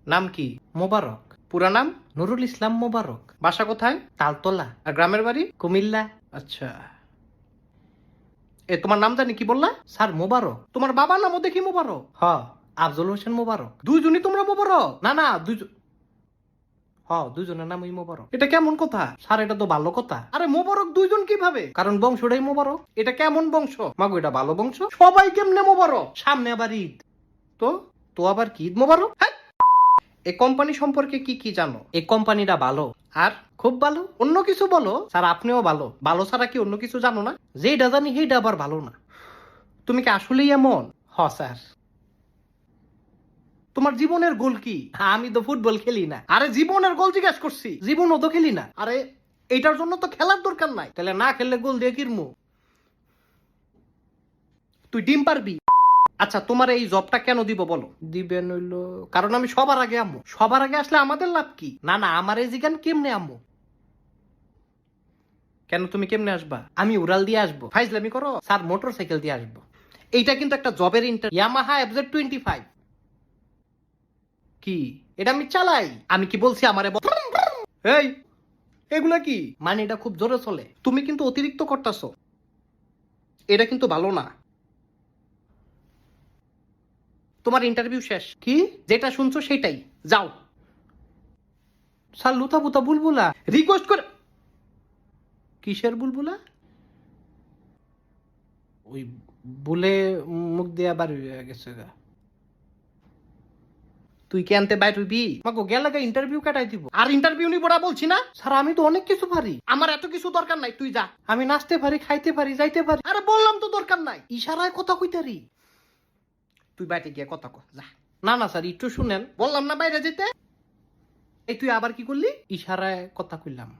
নাম কি? মোবারক। পুরা নাম? নুরুল ইসলাম মোবারক। বাসা কোথায়? তালতলা। আর গ্রামের বাড়ি? কুমিল্লা। আচ্ছা, তোমার নাম জানি কি বললা? স্যার মোবারক। তোমার বাবার নামও দেখি মোবারক। হ, আফজল হোসেন মোবারক। দুইজনই তোমরা মোবারক? না না, দুইজনের নামই মোবারক। এটা কেমন কথা? স্যার এটা তো ভালো কথা। আরে মোবারক দুইজন কিভাবে? কারণ বংশটাই মোবারক। এটা কেমন বংশ? মাগো এটা ভালো বংশ। সবাই কেমনে মোবারক? সামনে আবার ঈদ। তো তো আবার কি ঈদ মোবারক? হ্যাঁ। এই কোম্পানি সম্পর্কে কি কি জানো? এই কোম্পানিটা ভালো। আর খুব ভালো? অন্য কিছু বলো। স্যার আপনিও ভালো। ভালো ছাড়া কি অন্য কিছু জানো না? যেটা জানি সেইটা আবার ভালো না। তুমি কি আসলেই এমন? হ স্যার। তোমার জীবনের গোল কি? আমি তো ফুটবল খেলি না। আরে জীবনের গোল জিজ্ঞেস করছি। জীবনও তো খেলি না। আরে এইটার জন্য তো খেলার দরকার নাই। তাহলে না খেললে গোল দিয়ে কিরমু? তুই ডিম পারবি? আচ্ছা, তোমার এই জবটা কেন দিব বলো? দিবেন হইলো কারণ আমি সবার আগে আম্মু। সবার আগে আসলে আমাদের লাভ কি? না না, আমার এই জিগান কেমনে আম্মু? কেন তুমি কেমনে আসবা? আমি উড়াল দিয়ে আসবো। ফাইজলামি করো? স্যার মোটর সাইকেল দিয়ে আসবো। এইটা কিন্তু একটা জবের ইয়ামাহা FZ25। কি? এটা আমি চালাই। আমি কি বলছি আমারে এই এগুলা কি? মানে এটা খুব জোরে চলে। তুমি কিন্তু অতিরিক্ত করতেছো। এটা কিন্তু ভালো না। তোমার ইন্টারভিউ শেষ। কি? যেটা শুনছো সেটাই। যাও। স্যার লুতা পুতা বুলবুলা রিকোয়েস্ট করে। কিসের বুলবুলা? ওই বুলে মুখ দিয়ে বাড়ি হয়ে গেছে গা। তুই কি আনতে বাইর হইবি? মাগো গেলাগা ইন্টারভিউ কাটাই দিব। আর ইন্টারভিউ নিব না বলছি না? স্যার আমি তো অনেক কিছু পারি। আমার এত কিছু দরকার নাই, তুই যা। আমি নাচতে পারি, খাইতে পারি, যাইতে পারি। আরে বললাম তো দরকার নাই। ইশারায় কথা কইতারি। তুই বাইরে গিয়ে কথা কর যা। না না স্যার একটু শুনেন। বললাম না বাইরে যেতে। এই তুই আবার কি করলি? ইশারায় কথা কইলাম।